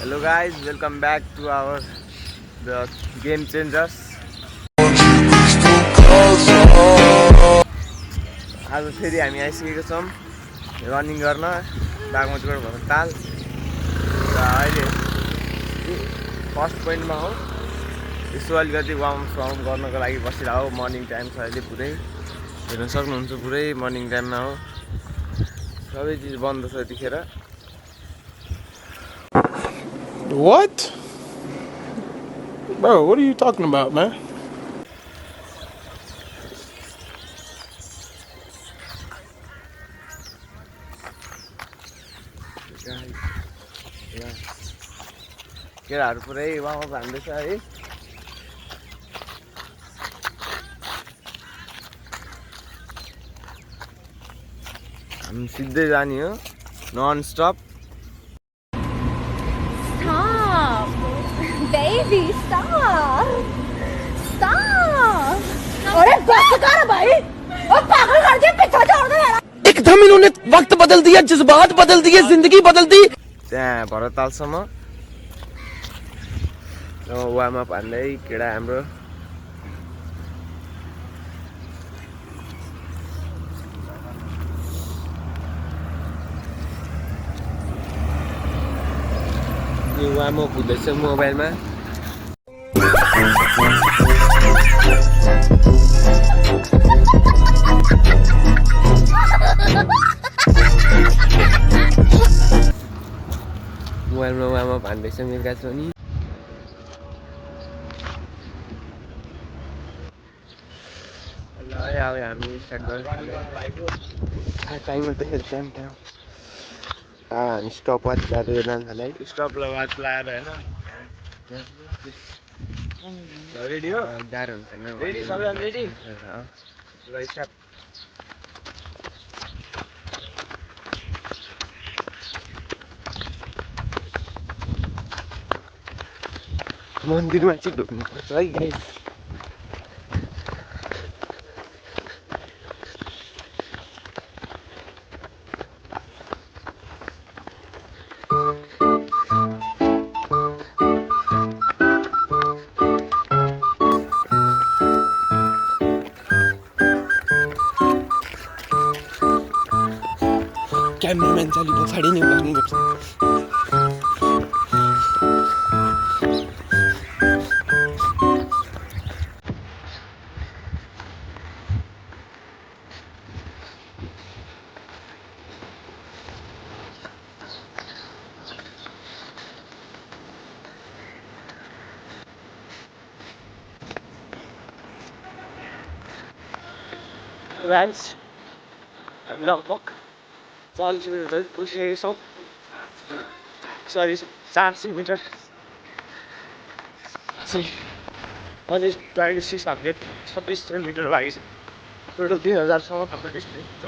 Hello guys, welcome back to our the game changers. आज फेरि हामी आइसकेको छौँ रनिङ गर्न बागमतीबाट भएर ताल र अहिले फर्स्ट पोइन्टमा हो। यसो अलिकति वार्म गर्नको लागि बसिरहेको हो। मर्निङ टाइम छ अहिले पुरै हेर्न सक्नुहुन्छ, पुरै मर्निङ टाइममा हो। सबै चिज बन्द छ यतिखेर। What? Bro, what are you talking about, man? केटाहरू पुरै वार्मअप हान्दैछ है। हामी सिधै जाने हो non stop. Stop! Baby, stop! Stop! अरे बस कर भाई! और पागल कर दिया, पीछे छोड़ दे यार! एकदम इन्होंने वक्त बदल दिया, जज्बात बदल दिए, जिंदगी बदल दी। त्यहाँ भरतालसम्म वार्मअप हान्दै केटा हाम्रो यो वार्मअप हुँदैछ मोबाइलमा। मोबाइलमा वार्मअप हान्दैछ मिर्गा छोनी। ल अब हामी स्टार्ट गर्छौँ। टाइम हामी स्टप वाच लगाएर जान्छ होला है। स्टप वाच लगाएर होइन रेडी हो? गाह्रो हुन्छ रेडी सबैजना रेडी ल स्टार्ट। मन्दिरमा चाहिँ ढुक्नुपर्छ है गाइस। क्यामेराम्यान चाहिँ अलिक पछाडि नै बस्नुपर्छ। गाइस हामी लगभग 40 मिनट पुगिसकेको छौँ। सरी 400 मिटर अझै 2600 मिटर बाँकी छ। टोटल 3000सम्म हाम्रो डिस्टेन्स छ।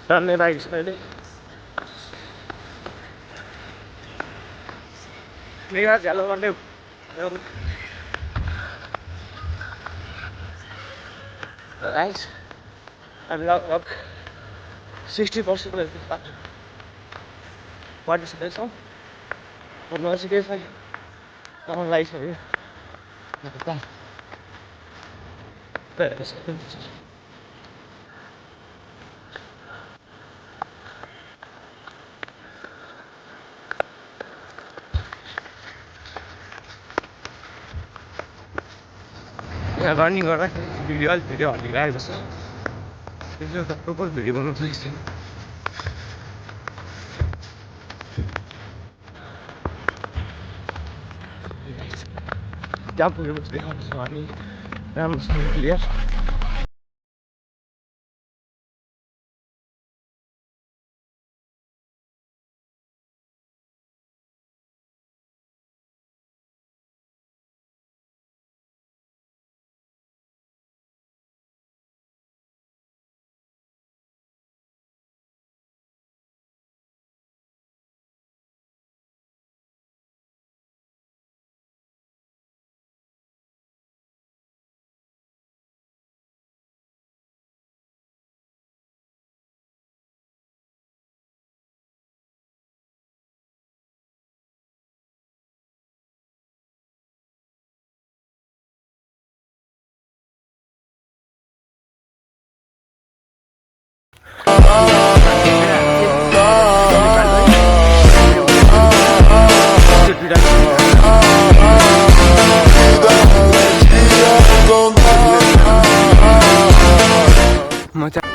टन्नै बाँकी छ अहिले। मेगा झ्यालो गर्ने गाइस हामी लगभग 60% पार्टिसिपेट छौँ। भन्नु चाहिँ के छ राम्रो लागिसक्यो। यहाँ रनिङ गर्दाखेरि भिडियो हल्लिरहेको छ। त्यसले त प्रोपर भिडियो बनाउनु सकिन्छ। त्यहाँ पुगेपछि देखाउँछु हामी राम्रोसँग clear.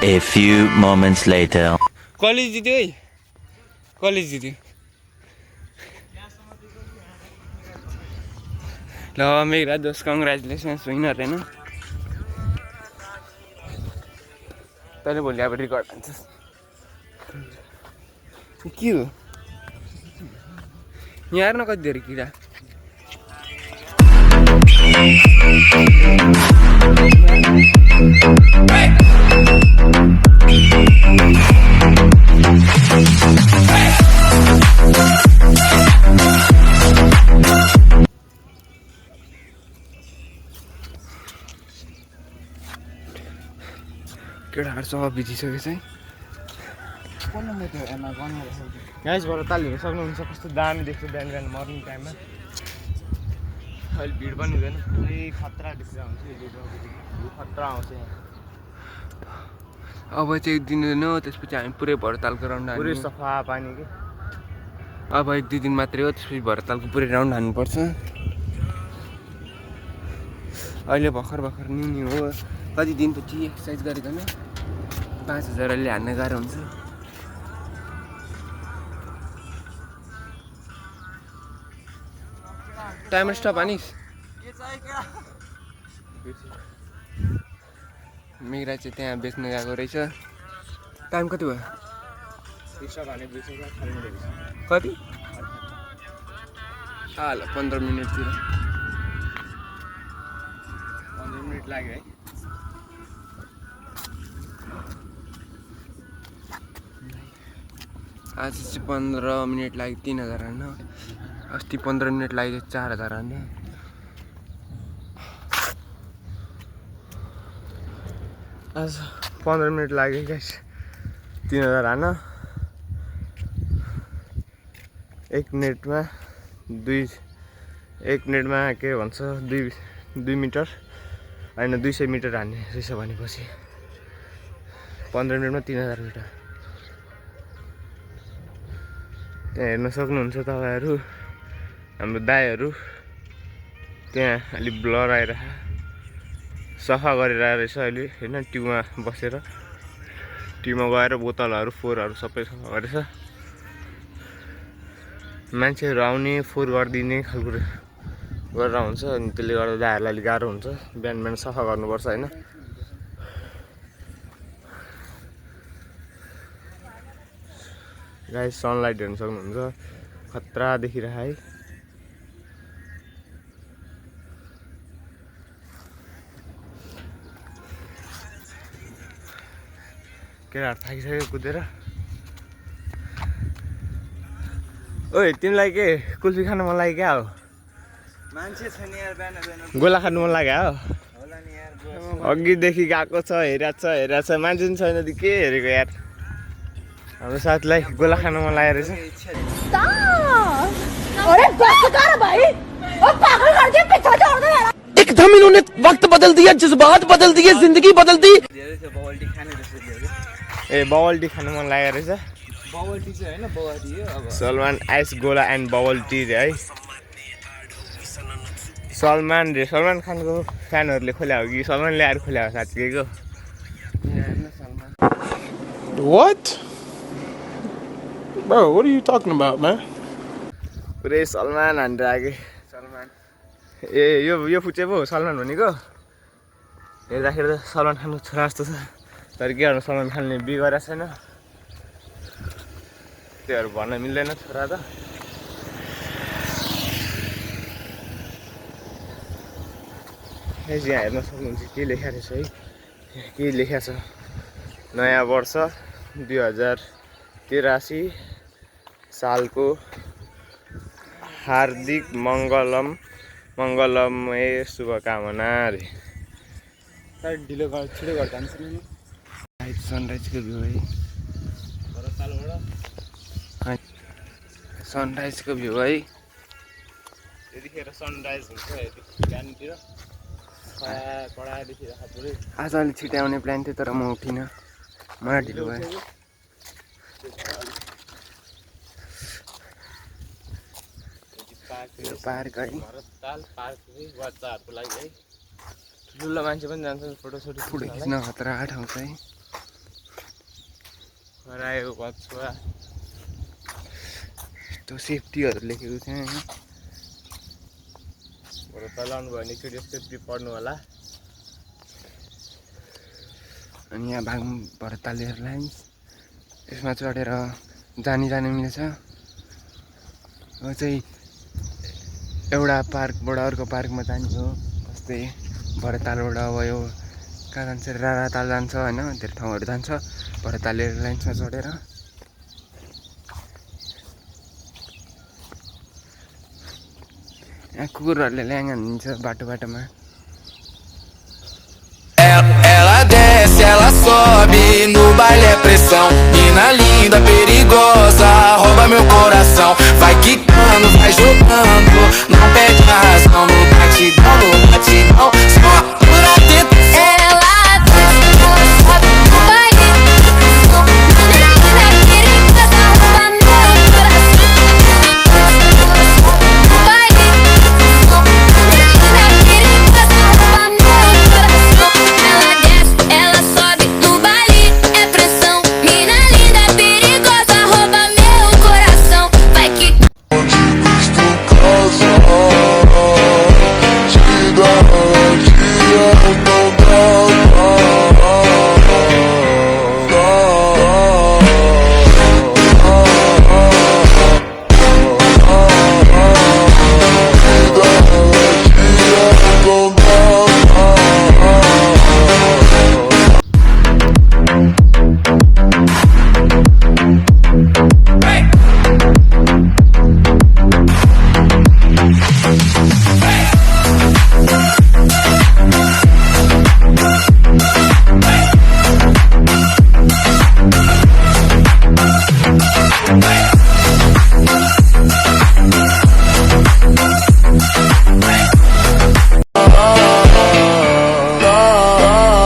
A few moments later. College जित्यो है कलेज जित्यो ल मेरा दोस्त कङ्ग्रेचुलेसन्स विनर होइन तैँले भोलि अब रेकर्ड हान्छस् के हो यहाँ हेर्न कति धेरै किरा केटाहरू सब बितिसकेको छ है गाइसबाट ताल हेर्न सक्नुहुन्छ कस्तो दामी देख्छ बिहान बिहान मर्निङ टाइममा अहिले भिड पनि हुँदैन पुरै खतरा डिसिजन हुन्छ यो खतरा आउँछ यहाँ अब चाहिँ एक दिन होइन त्यसपछि हामी पुरै भरतालको राउन्ड पुरै हान्नु सफा पानी के अब एक दुई दिन मात्रै हो त्यसपछि भरतालको पुरै राउन्ड हान्नुपर्छ अहिले भर्खर न्यु हो कति दिनपछि एक्सर्साइज गरेको 5000 अहिले हान्न गाह्रो हुन्छ टाइमर स्टप हानिस् मेरा चाहिँ त्यहाँ बेच्न गएको रहेछ टाइम कति भयो कति हाल 15 मिनटतिर 15 मिनट लाग्यो है आज चाहिँ 15 मिनट लाग्यो 3000 हान्न अस्ति 15 मिनट लाग्यो 4000 हान्न आज 15 मिनट लाग्यो गाइस 3000 हान्न 1 मिनटमा के भन्छ 2 मिटर होइन 200 मिटर हान्ने रहेछ भनेपछि 15 मिनटमा 3000 मिटर त्यहाँ हेर्न सक्नुहुन्छ तपाईँहरू हाम्रो दाइहरू त्यहाँ अलि ब्लर आइरह सफा गरेर रहेछ अहिले होइन ट्युबमा बसेर ट्युबमा गएर बोतलहरू फोहोरहरू सबै सफा गरेछ मान्छेहरू आउने फोहोर गरिदिने खालको गरेर हुन्छ अनि त्यसले गर्दा दाइहरूलाई अलिक गाह्रो हुन्छ बिहान बिहान सफा गर्नुपर्छ होइन गाइस सनलाइट हेर्न सक्नुहुन्छ खतरा देखिरह है केटाहरू थाकिसक्यो कुदेर ओइ तिमीलाई के कुल्फी खानु मन लाग्यो क्या हो मान्छे छैन यार बिहान गोला खानु मन लाग्यो हो होला नि यार अघिदेखि गएको छ हेरेको छ मान्छे पनि छैन त के हेरेको यार हाम्रो साथीलाई गोला खानु मन लागेको रहेछ अरे बस कर भाई ओ पागल कर दिया पीछे छोड़ दे यार एकदम इन्होंने वक्त बदल दिया जज्बात बदल दिए जिंदगी बदल दी धेरै छ बबल टी खाने जस्तो थियो ए बबल टी खानु मन लागेको रहेछ बबल टी चाहिँ हैन बबल टी हो अब सलमान आइस गोला एन्ड बबल टी रे है सलमान खानको फ्यानहरूले खोल्या हो कि सलमान ल्याएर खोल्या हो साथीको What? Bro, what are you talking about, man? पुरै सलमान हानेर आएको सलमान ए यो फुचे पो सलमान भनेको हेर्दाखेरि त सलमान खानको छोरा जस्तो छ तर के गर्नु सलमान खानले बिगरेको छैन त्योहरू भन्न मिल्दैन छोरा त यहाँ हेर्न सक्नुहुन्छ के लेखेको रहेछ है के लेखेको छ नयाँ वर्ष 2083 सालको हार्दिक मङ्गलमय शुभकामना रे साइड ढिलो गर छिटो गर्दा हुन्छ नि सनराइजको भ्यू है सनराइजको भ्यू है यतिखेर सनराइज हुन्छ बिहानतिर कडा देखिरहेको पुरै आज अलिक छिटो आउने प्लान थियो तर म उठिनँ मलाई ढिलो भयो पार्क है भरतताल पार्क बच्चाहरूको लागि है ठुलो मान्छे पनि जान्छ फोटो खिच्न खतरा ठाउँ छ है हरायो बच्चा यस्तो सेफ्टीहरू लेखेको छ होइन बरु चलाउनु भयो भने एकचोटि सेफ्टी पढ्नु होला अनि यहाँ भागम भरताल एयरलाइन्स यसमा चढेर जानु मिल्छ अब चाहिँ एउटा पार्कबाट अर्को पार्कमा जाने हो जस्तै भरतालबाट अब यो कहाँ जान्छ राराताल जान्छ होइन धेरै ठाउँहरू जान्छ भरताल एयरलाइन्समा चढेर यहाँ कुकुरहरूले ल्याङ हानिन्छ बाटोमा Ela desce, ela sobe, no baile é pressão. Mina linda, perigosa, rouba meu coração. Vai quicando, vai jogando, não perde a razão no batidão.